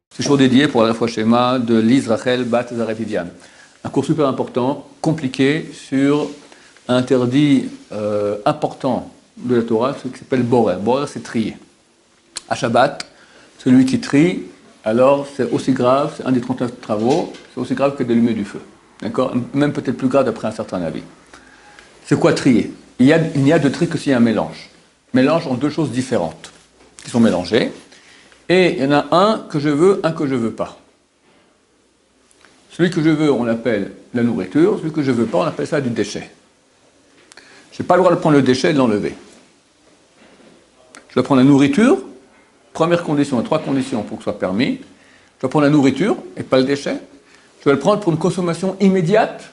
C'est toujours dédié pour la fois schéma de Lise Rachel Bat Zareh Viviane. Un cours super important, compliqué, sur un interdit important de la Torah, ce qui s'appelle Borer. Borer, c'est trier. À Shabbat, celui qui trie, alors c'est aussi grave, c'est un des 39 travaux, c'est aussi grave que d'allumer du feu. D'accord ? Même peut-être plus grave d'après un certain avis. C'est quoi trier ? Il n'y a de tri que s'il y a un mélange. Mélange en deux choses différentes, qui sont mélangées. Et il y en a un que je veux, un que je ne veux pas. Celui que je veux, on l'appelle la nourriture. Celui que je ne veux pas, on appelle ça du déchet. Je n'ai pas le droit de prendre le déchet et de l'enlever. Je dois prendre la nourriture. Première condition, il y a 3 conditions pour que ce soit permis. Je dois prendre la nourriture et pas le déchet. Je dois le prendre pour une consommation immédiate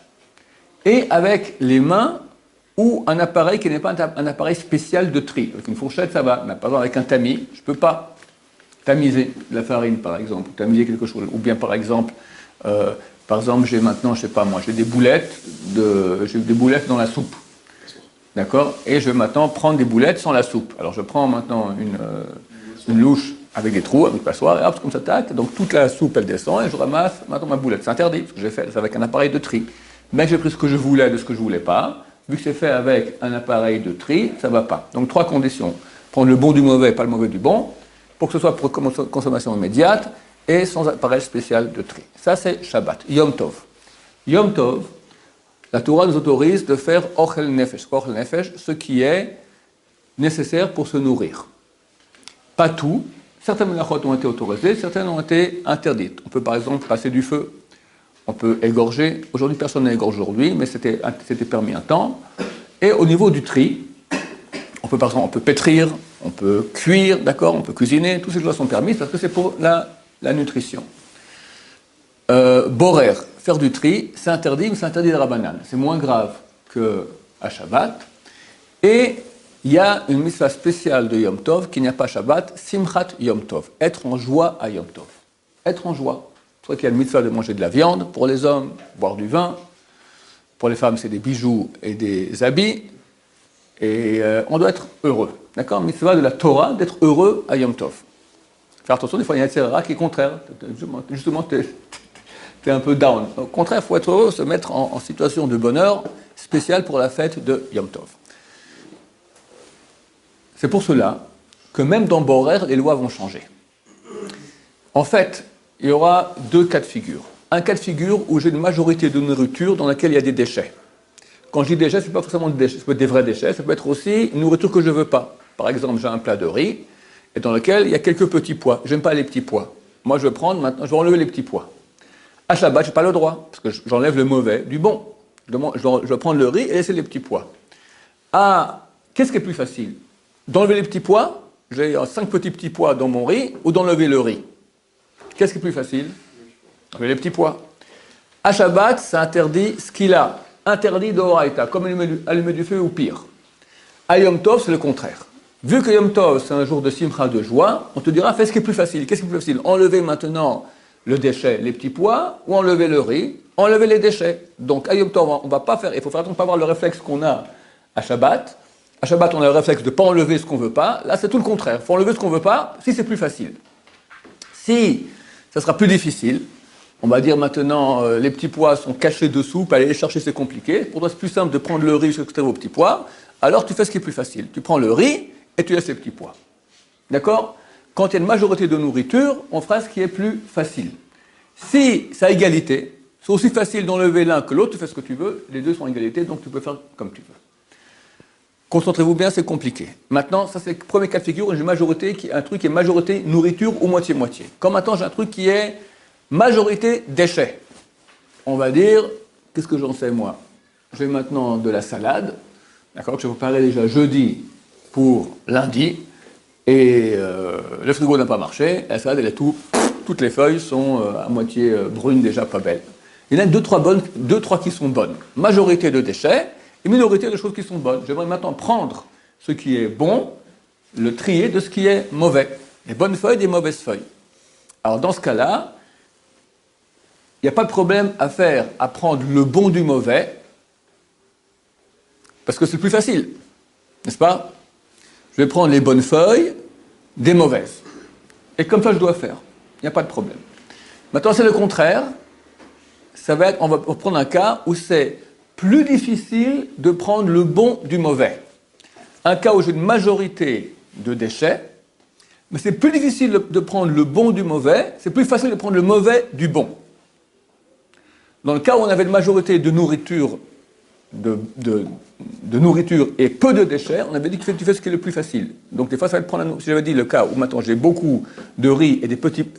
et avec les mains ou un appareil qui n'est pas un appareil spécial de tri. Avec une fourchette, ça va. Mais par exemple, avec un tamis, je ne peux pas tamiser de la farine, par exemple, ou tamiser quelque chose. Ou bien, par exemple, j'ai maintenant, je ne sais pas moi, j'ai des boulettes dans la soupe. D'accord ? Et je vais maintenant prendre des boulettes sans la soupe. Alors, je prends maintenant une louche avec des trous, avec passoire, et hop, comme ça, tac. Donc, toute la soupe, elle descend, et je ramasse maintenant ma boulette. C'est interdit, parce que j'ai fait ça avec un appareil de tri. Mais j'ai pris ce que je voulais de ce que je ne voulais pas. Vu que c'est fait avec un appareil de tri, ça ne va pas. Donc, 3 conditions. Prendre le bon du mauvais, pas le mauvais du bon, pour que ce soit pour consommation immédiate, et sans appareil spécial de tri. Ça, c'est Shabbat. Yom Tov. Yom Tov, la Torah nous autorise de faire Ochel Nefesh. Ochel Nefesh, ce qui est nécessaire pour se nourrir. Pas tout. Certaines melachot ont été autorisées, certaines ont été interdites. On peut par exemple passer du feu, on peut égorger. Aujourd'hui, personne n'égorge aujourd'hui, mais c'était permis un temps. Et au niveau du tri, on peut par exemple, on peut pétrir, on peut cuire, d'accord, on peut cuisiner. Toutes ces choses sont permises parce que c'est pour la nutrition. Borer, faire du tri, c'est interdit, mais c'est interdit de Rabbanan. C'est moins grave qu'à Shabbat. Et il y a une mitzvah spéciale de Yom Tov qui n'y a pas Shabbat, Simchat Yom Tov, être en joie à Yom Tov. Être en joie. C'est vrai qu'il y a une mitzvah de manger de la viande pour les hommes, boire du vin. Pour les femmes, c'est des bijoux et des habits. Et on doit être heureux. D'accord ? Mitzvah de la Torah, d'être heureux à Yom Tov. Faire attention, des fois il y a un Yetzirah qui est contraire. Justement, tu es un peu down. Au contraire, il faut être heureux, se mettre en situation de bonheur spéciale pour la fête de Yom Tov. C'est pour cela que même dans Borer, les lois vont changer. En fait, il y aura 2 cas de figure. Un cas de figure où j'ai une majorité de nourriture dans laquelle il y a des déchets. Quand je dis déchets, ce n'est pas forcément des déchets, ça peut être des vrais déchets, ça peut être aussi une nourriture que je ne veux pas. Par exemple, j'ai un plat de riz, et dans lequel il y a quelques petits pois. Je n'aime pas les petits pois. Moi, je vais enlever les petits pois. À Shabbat, je n'ai pas le droit, parce que j'enlève le mauvais du bon. Je vais prendre le riz et laisser les petits pois. Qu'est-ce qui est plus facile ? D'enlever les petits pois, j'ai 5 petits pois dans mon riz, ou d'enlever le riz. Qu'est-ce qui est plus facile ? Enlever les petits pois. À Shabbat, ça interdit ce qu'il a. Interdit d'Oraïta, comme allumer du feu ou pire. À Yom Tov, c'est le contraire. Vu que Yom Tov, c'est un jour de simcha, de joie, on te dira, fais ce qui est plus facile. Qu'est-ce qui est plus facile ? Enlever maintenant le déchet, les petits pois, ou enlever le riz, enlever les déchets. Donc à Yom Tov, on ne va pas faire, il faut faire attention de ne pas avoir le réflexe qu'on a à Shabbat. À Shabbat, on a le réflexe de ne pas enlever ce qu'on ne veut pas. Là, c'est tout le contraire. Il faut enlever ce qu'on ne veut pas si c'est plus facile. Si ça sera plus difficile, on va dire maintenant, les petits pois sont cachés dessous, aller les chercher, c'est compliqué. Pour toi, c'est plus simple de prendre le riz, extraire vos petits pois. Alors, tu fais ce qui est plus facile. Tu prends le riz et tu laisses les petits pois. D'accord ? Quand il y a une majorité de nourriture, on fera ce qui est plus facile. Si c'est à égalité, c'est aussi facile d'enlever l'un que l'autre, tu fais ce que tu veux, les deux sont à égalité, donc tu peux faire comme tu veux. Concentrez-vous bien, c'est compliqué. Maintenant, ça c'est le premier cas de figure, j'ai un truc qui est majorité nourriture ou moitié-moitié. Comme maintenant, j'ai un truc qui est majorité déchets. On va dire, qu'est-ce que j'en sais moi ? J'ai maintenant de la salade, d'accord, que je préparais déjà jeudi pour lundi, et le frigo n'a pas marché, la salade, elle est toutes les feuilles sont à moitié brunes, déjà pas belles. Il y en a 2-3 qui sont bonnes. Majorité de déchets, et minorité de choses qui sont bonnes. J'aimerais maintenant prendre ce qui est bon, le trier de ce qui est mauvais. Les bonnes feuilles des mauvaises feuilles. Alors dans ce cas-là, il n'y a pas de problème à prendre le bon du mauvais, parce que c'est le plus facile, n'est-ce pas ? Je vais prendre les bonnes feuilles, des mauvaises. Et comme ça, je dois faire. Il n'y a pas de problème. Maintenant, c'est le contraire. Ça va être, on va prendre un cas où c'est plus difficile de prendre le bon du mauvais. Un cas où j'ai une majorité de déchets, mais c'est plus difficile de prendre le bon du mauvais, c'est plus facile de prendre le mauvais du bon. Dans le cas où on avait une majorité de nourriture, de nourriture et peu de déchets, on avait dit que tu fais ce qui est le plus facile. Donc des fois, ça va te prendre, si j'avais dit le cas où maintenant j'ai beaucoup de riz et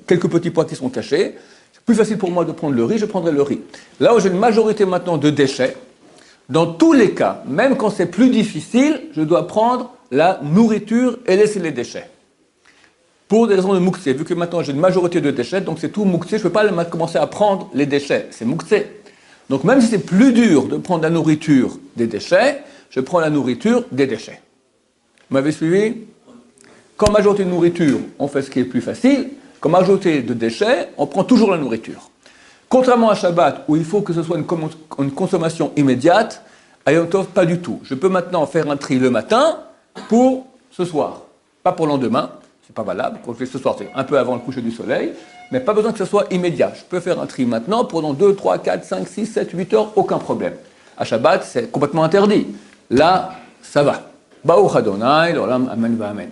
quelques petits pois qui sont cachés, c'est plus facile pour moi de prendre le riz, je prendrai le riz. Là où j'ai une majorité maintenant de déchets, dans tous les cas, même quand c'est plus difficile, je dois prendre la nourriture et laisser les déchets. Pour des raisons de mouxé, vu que maintenant j'ai une majorité de déchets, donc c'est tout mouxé, je ne peux pas commencer à prendre les déchets, c'est mouxé. Donc même si c'est plus dur de prendre la nourriture des déchets, je prends la nourriture des déchets. Vous m'avez suivi? Quand majorité de nourriture, on fait ce qui est plus facile. Quand majorité de déchets, on prend toujours la nourriture. Contrairement à Shabbat, où il faut que ce soit une consommation immédiate, à Yom Tov, pas du tout. Je peux maintenant faire un tri le matin pour ce soir, pas pour le lendemain. C'est pas valable. Quand je fais ce soir, c'est un peu avant le coucher du soleil, mais pas besoin que ce soit immédiat. Je peux faire un tri maintenant pendant 2, 3, 4, 5, 6, 7, 8 heures, aucun problème. À Shabbat, c'est complètement interdit. Là, ça va. Baruch Adonai, l'olam, amen, va amen.